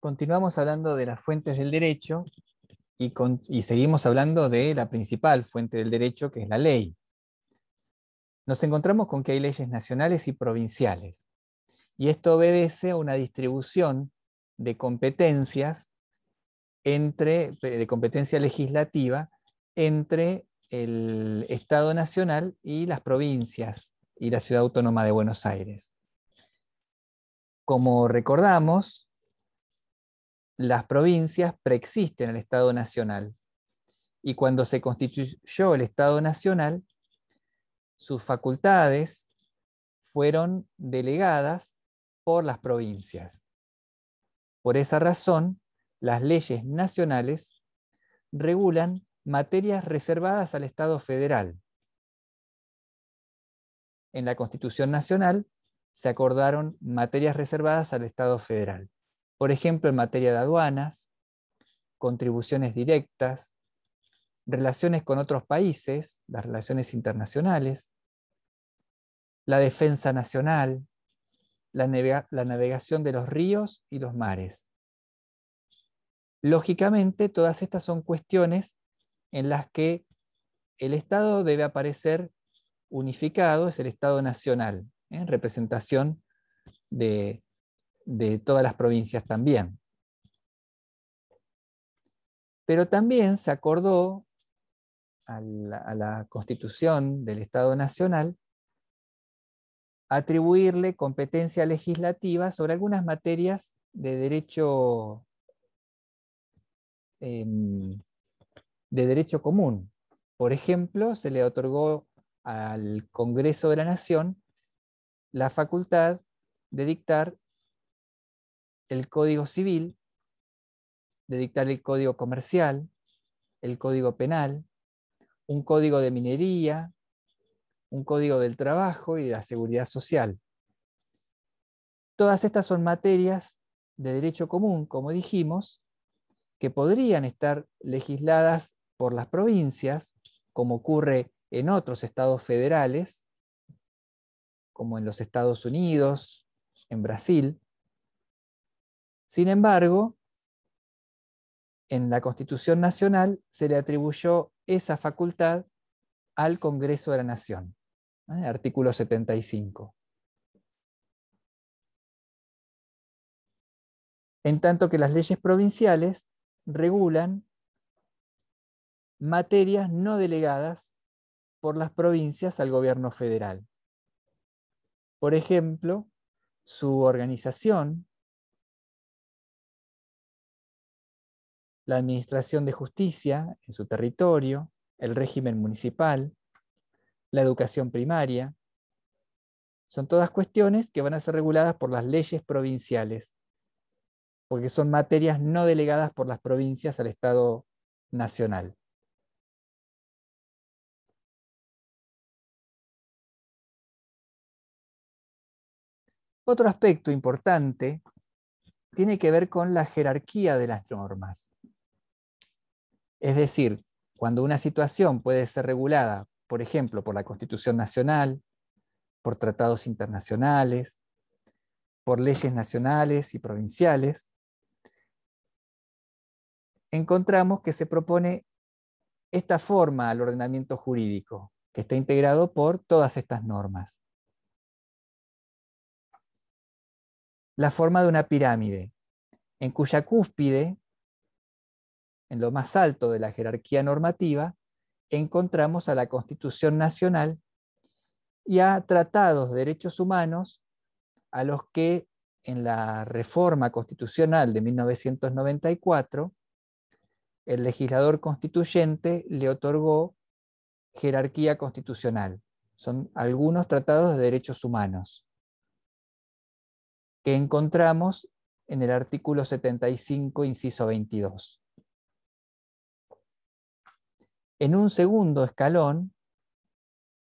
Continuamos hablando de las fuentes del derecho y seguimos hablando de la principal fuente del derecho, que es la ley. Nos encontramos con que hay leyes nacionales y provinciales, y esto obedece a una distribución de competencias de competencia legislativa entre el Estado Nacional y las provincias y la Ciudad Autónoma de Buenos Aires. Como recordamos, las provincias preexisten al Estado Nacional, y cuando se constituyó el Estado Nacional, sus facultades fueron delegadas por las provincias. Por esa razón, las leyes nacionales regulan materias reservadas al Estado federal. En la Constitución Nacional se acordaron materias reservadas al Estado federal. Por ejemplo, en materia de aduanas, contribuciones directas, relaciones con otros países, las relaciones internacionales, la defensa nacional, la navegación de los ríos y los mares. Lógicamente, todas estas son cuestiones en las que el Estado debe aparecer unificado, es el Estado nacional, en representación de todas las provincias también. Pero también se acordó a la Constitución del Estado Nacional atribuirle competencia legislativa sobre algunas materias de derecho común. Por ejemplo, se le otorgó al Congreso de la Nación la facultad de dictar el Código Civil, de dictar el Código Comercial, el Código Penal, un Código de Minería, un Código del Trabajo y de la Seguridad Social. Todas estas son materias de derecho común, como dijimos, que podrían estar legisladas por las provincias, como ocurre en otros estados federales, como en los Estados Unidos, en Brasil. Sin embargo, en la Constitución Nacional se le atribuyó esa facultad al Congreso de la Nación, artículo 75. En tanto que las leyes provinciales regulan materias no delegadas por las provincias al gobierno federal. Por ejemplo, su organización, la administración de justicia en su territorio, el régimen municipal, la educación primaria. Son todas cuestiones que van a ser reguladas por las leyes provinciales, porque son materias no delegadas por las provincias al Estado Nacional. Otro aspecto importante tiene que ver con la jerarquía de las normas. Es decir, cuando una situación puede ser regulada, por ejemplo, por la Constitución Nacional, por tratados internacionales, por leyes nacionales y provinciales, encontramos que se propone esta forma al ordenamiento jurídico, que está integrado por todas estas normas. La forma de una pirámide, en cuya cúspide, en lo más alto de la jerarquía normativa, encontramos a la Constitución Nacional y a tratados de derechos humanos a los que en la reforma constitucional de 1994 el legislador constituyente le otorgó jerarquía constitucional. Son algunos tratados de derechos humanos que encontramos en el artículo 75, inciso 22. En un segundo escalón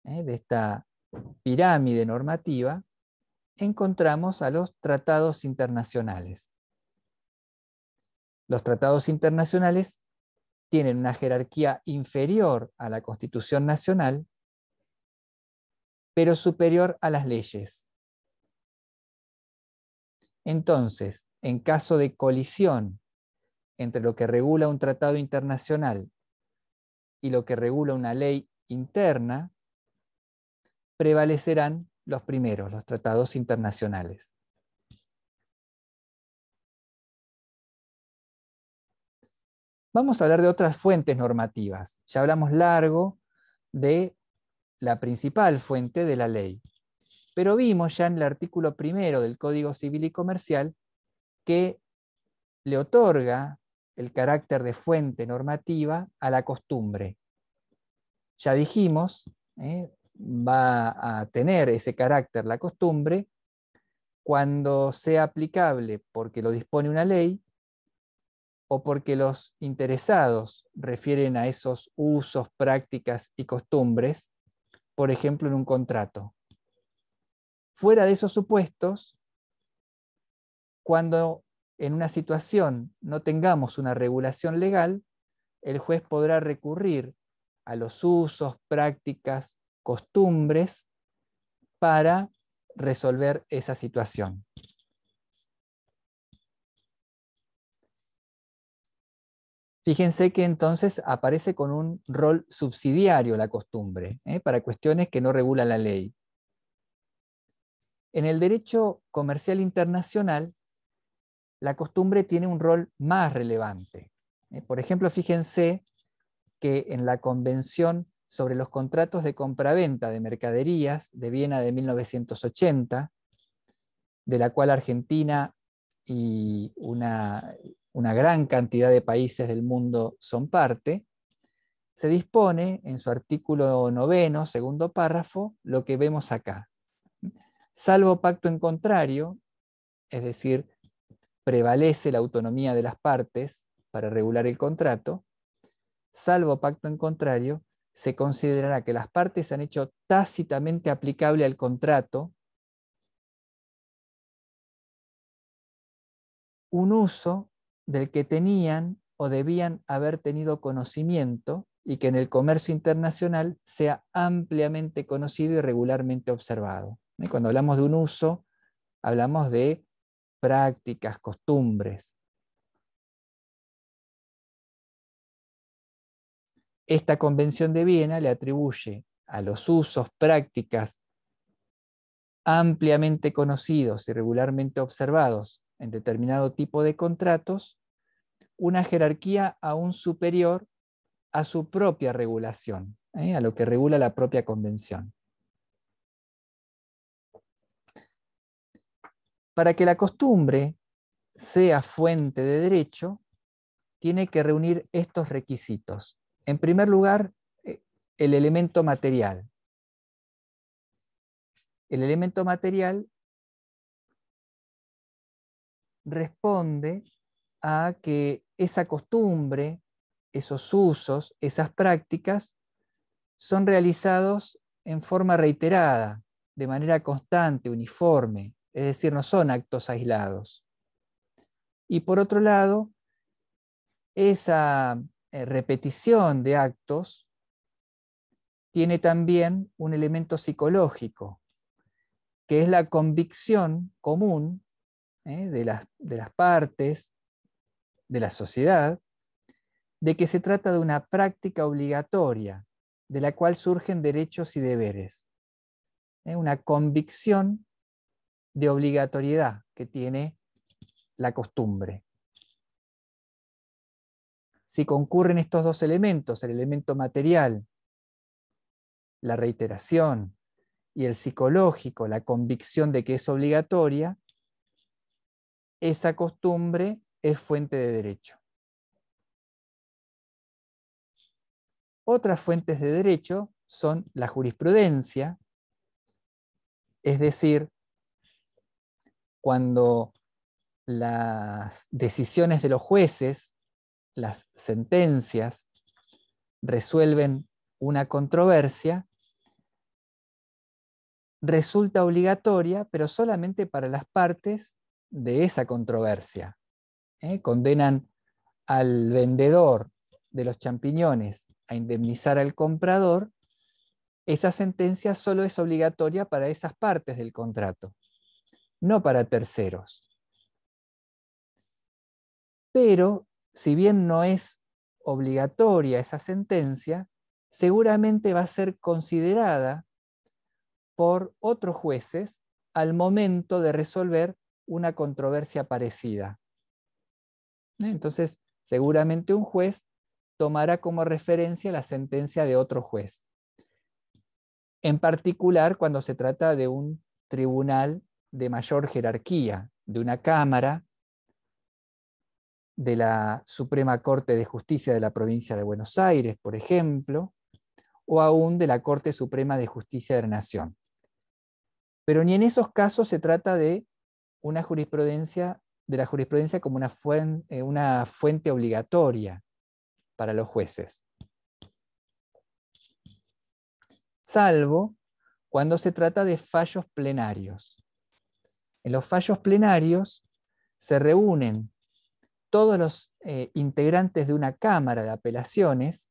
de esta pirámide normativa, encontramos a los tratados internacionales. Los tratados internacionales tienen una jerarquía inferior a la Constitución Nacional, pero superior a las leyes. Entonces, en caso de colisión entre lo que regula un tratado internacional y lo que regula una ley interna, prevalecerán los primeros, los tratados internacionales. Vamos a hablar de otras fuentes normativas. Ya hablamos largo de la principal fuente de la ley, pero vimos ya en el artículo 1 del Código Civil y Comercial que le otorga el carácter de fuente normativa a la costumbre. Ya dijimos, va a tener ese carácter la costumbre cuando sea aplicable porque lo dispone una ley o porque los interesados refieren a esos usos, prácticas y costumbres, por ejemplo, en un contrato. Fuera de esos supuestos, cuando en una situación no tengamos una regulación legal, el juez podrá recurrir a los usos, prácticas, costumbres para resolver esa situación. Fíjense que entonces aparece con un rol subsidiario la costumbre, para cuestiones que no regula la ley. En el derecho comercial internacional, la costumbre tiene un rol más relevante. Por ejemplo, fíjense que en la Convención sobre los contratos de compraventa de mercaderías de Viena de 1980, de la cual Argentina y una gran cantidad de países del mundo son parte, se dispone en su artículo 9, segundo párrafo, lo que vemos acá. Salvo pacto en contrario, es decir, prevalece la autonomía de las partes para regular el contrato, salvo pacto en contrario, se considerará que las partes han hecho tácitamente aplicable al contrato un uso del que tenían o debían haber tenido conocimiento y que en el comercio internacional sea ampliamente conocido y regularmente observado. Cuando hablamos de un uso, hablamos de prácticas, costumbres. Esta Convención de Viena le atribuye a los usos, prácticas ampliamente conocidos y regularmente observados en determinado tipo de contratos, una jerarquía aún superior a su propia regulación, a lo que regula la propia convención. Para que la costumbre sea fuente de derecho, tiene que reunir estos requisitos. En primer lugar, el elemento material. El elemento material responde a que esa costumbre, esos usos, esas prácticas son realizados en forma reiterada, de manera constante, uniforme, es decir, no son actos aislados. Y por otro lado, esa repetición de actos tiene también un elemento psicológico, que es la convicción común de las partes de la sociedad, de que se trata de una práctica obligatoria, de la cual surgen derechos y deberes. Una convicción de obligatoriedad que tiene la costumbre. Si concurren estos dos elementos, el elemento material, la reiteración, y el psicológico, la convicción de que es obligatoria, esa costumbre es fuente de derecho. Otras fuentes de derecho son la jurisprudencia, es decir, cuando las decisiones de los jueces, las sentencias, resuelven una controversia, resulta obligatoria, pero solamente para las partes de esa controversia. Condenan al vendedor de los champiñones a indemnizar al comprador, esa sentencia solo es obligatoria para esas partes del contrato, no para terceros. Pero, si bien no es obligatoria esa sentencia, seguramente va a ser considerada por otros jueces al momento de resolver una controversia parecida. Entonces, seguramente un juez tomará como referencia la sentencia de otro juez. En particular, cuando se trata de un tribunal de mayor jerarquía, de una cámara de la Suprema Corte de Justicia de la Provincia de Buenos Aires, por ejemplo, o aún de la Corte Suprema de Justicia de la Nación. Pero ni en esos casos se trata de una jurisprudencia, de la jurisprudencia como una fuente obligatoria para los jueces, salvo cuando se trata de fallos plenarios. En los fallos plenarios se reúnen todos los integrantes de una Cámara de Apelaciones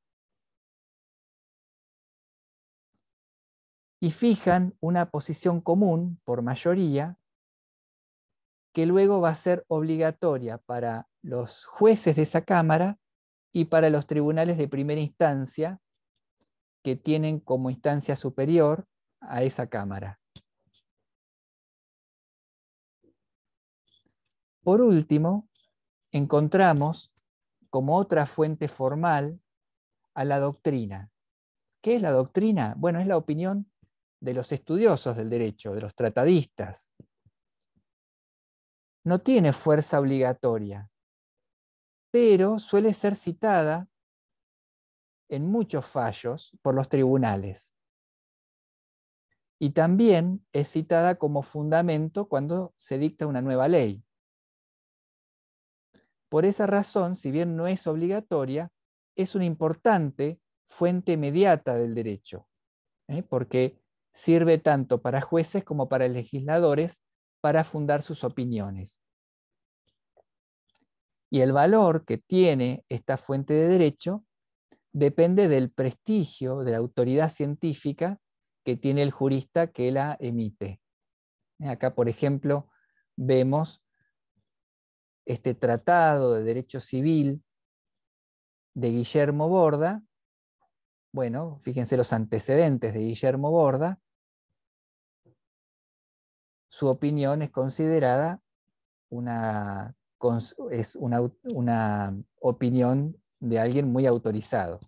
y fijan una posición común por mayoría que luego va a ser obligatoria para los jueces de esa Cámara y para los tribunales de primera instancia que tienen como instancia superior a esa Cámara. Por último, encontramos como otra fuente formal a la doctrina. ¿Qué es la doctrina? Bueno, es la opinión de los estudiosos del derecho, de los tratadistas. No tiene fuerza obligatoria, pero suele ser citada en muchos fallos por los tribunales. Y también es citada como fundamento cuando se dicta una nueva ley. Por esa razón, si bien no es obligatoria, es una importante fuente inmediata del derecho, porque sirve tanto para jueces como para legisladores para fundar sus opiniones. Y el valor que tiene esta fuente de derecho depende del prestigio, de la autoridad científica que tiene el jurista que la emite. Acá, por ejemplo, vemos este Tratado de Derecho Civil de Guillermo Borda. Bueno, fíjense los antecedentes de Guillermo Borda. Su opinión es considerada una opinión de alguien muy autorizado.